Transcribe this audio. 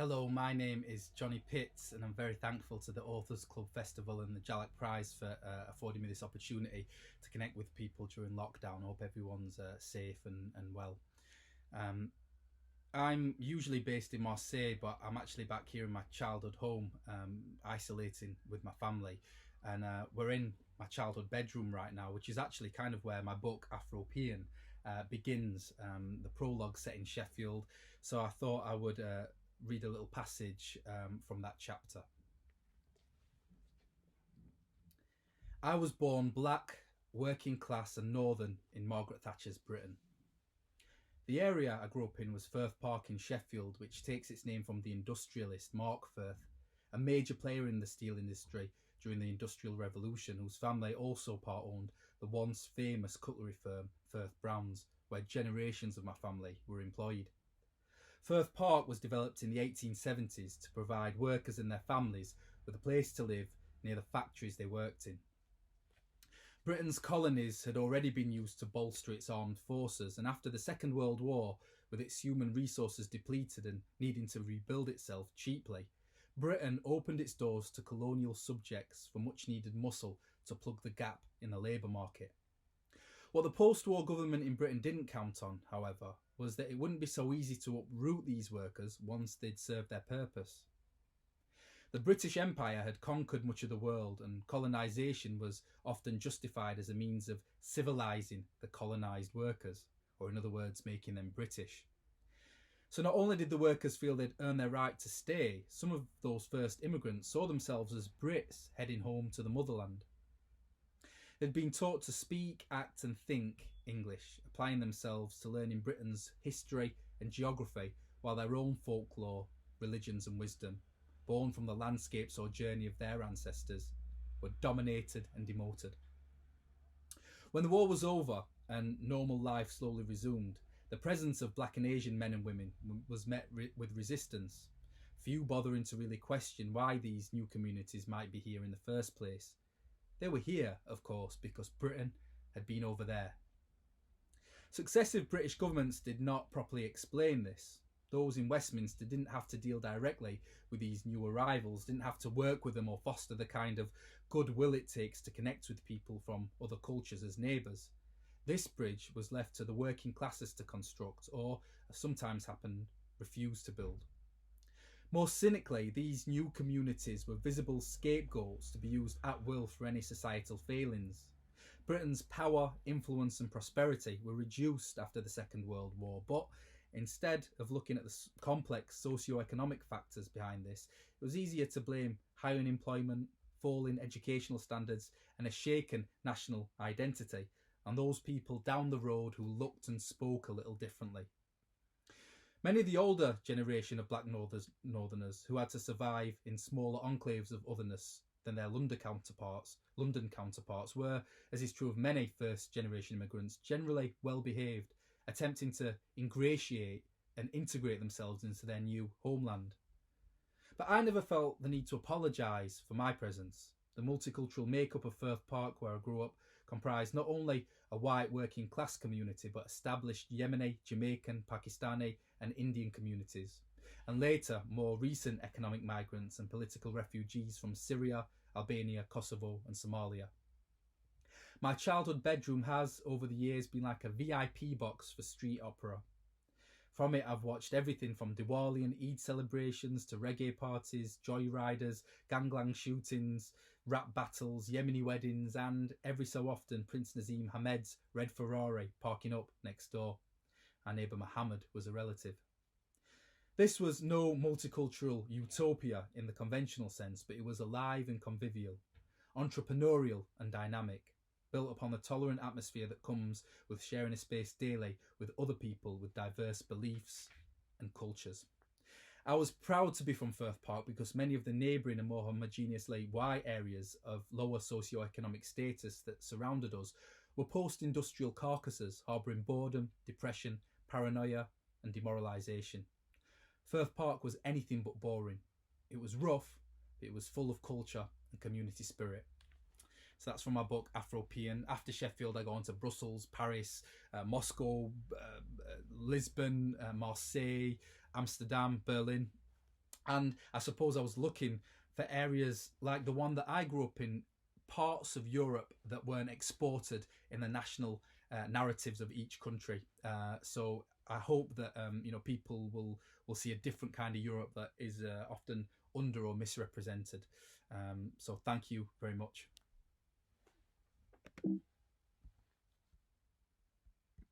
Hello, my name is Johnny Pitts, and I'm very thankful to the Authors Club Festival and the Jalak Prize for affording me this opportunity to connect with people during lockdown. I hope everyone's safe and well. Um, I'm usually based in Marseille, but I'm actually back here in my childhood home, isolating with my family. And we're in my childhood bedroom right now, which is actually kind of where my book, Afropean, begins. The prologue set in Sheffield. So I thought I would read a little passage from that chapter. I was born black, working class, and northern in Margaret Thatcher's Britain. The area I grew up in was Firth Park in Sheffield, which takes its name from the industrialist Mark Firth, a major player in the steel industry during the Industrial Revolution, whose family also part-owned the once famous cutlery firm Firth Browns, where generations of my family were employed. Firth Park was developed in the 1870s to provide workers and their families with a place to live near the factories they worked in. Britain's colonies had already been used to bolster its armed forces, and after the Second World War, with its human resources depleted and needing to rebuild itself cheaply, Britain opened its doors to colonial subjects for much needed muscle to plug the gap in the labour market. What the post-war government in Britain didn't count on, however, was that it wouldn't be so easy to uproot these workers once they'd served their purpose. The British Empire had conquered much of the world, and colonisation was often justified as a means of civilising the colonised workers, or in other words, making them British. So not only did the workers feel they'd earned their right to stay, some of those first immigrants saw themselves as Brits heading home to the motherland. They'd been taught to speak, act and think English, applying themselves to learning Britain's history and geography, while their own folklore, religions and wisdom, born from the landscapes or journey of their ancestors, were dominated and demoted. When the war was over and normal life slowly resumed, the presence of black and Asian men and women was met with resistance, few bothering to really question why these new communities might be here in the first place. They were here, of course, because Britain had been over there. Successive British governments did not properly explain this. Those in Westminster didn't have to deal directly with these new arrivals, didn't have to work with them or foster the kind of goodwill it takes to connect with people from other cultures as neighbours. This bridge was left to the working classes to construct, or, as sometimes happened, refuse to build. More cynically, these new communities were visible scapegoats to be used at will for any societal failings. Britain's power, influence and prosperity were reduced after the Second World War, but instead of looking at the complex socio-economic factors behind this, it was easier to blame high unemployment, falling educational standards and a shaken national identity on those people down the road who looked and spoke a little differently. Many of the older generation of black northerners who had to survive in smaller enclaves of otherness than their London counterparts were, as is true of many first generation immigrants, generally well behaved, attempting to ingratiate and integrate themselves into their new homeland. But I never felt the need to apologise for my presence. The multicultural makeup of Firth Park, where I grew up, comprised not only a white working class community, but established Yemeni, Jamaican, Pakistani and Indian communities, and later more recent economic migrants and political refugees from Syria, Albania, Kosovo and Somalia. My childhood bedroom has, over the years, been like a VIP box for street opera. From it, I've watched everything from Diwali and Eid celebrations to reggae parties, joyriders, gangland shootings, rap battles, Yemeni weddings, and every so often Prince Nazim Hamed's red Ferrari parking up next door. Our neighbour Mohammed was a relative. This was no multicultural utopia in the conventional sense, but it was alive and convivial, entrepreneurial and dynamic, built upon the tolerant atmosphere that comes with sharing a space daily with other people with diverse beliefs and cultures. I was proud to be from Firth Park because many of the neighbouring and more homogeneously white areas of lower socio-economic status that surrounded us were post-industrial carcasses harbouring boredom, depression, paranoia and demoralisation. Firth Park was anything but boring. It was rough, but it was full of culture and community spirit. So that's from my book, Afropean. After Sheffield, I go on to Brussels, Paris, Moscow, Lisbon, Marseille, Amsterdam, Berlin. And I suppose I was looking for areas like the one that I grew up in, parts of Europe that weren't exported in the national narratives of each country. So I hope that people will see a different kind of Europe that is often under or misrepresented. So thank you very much.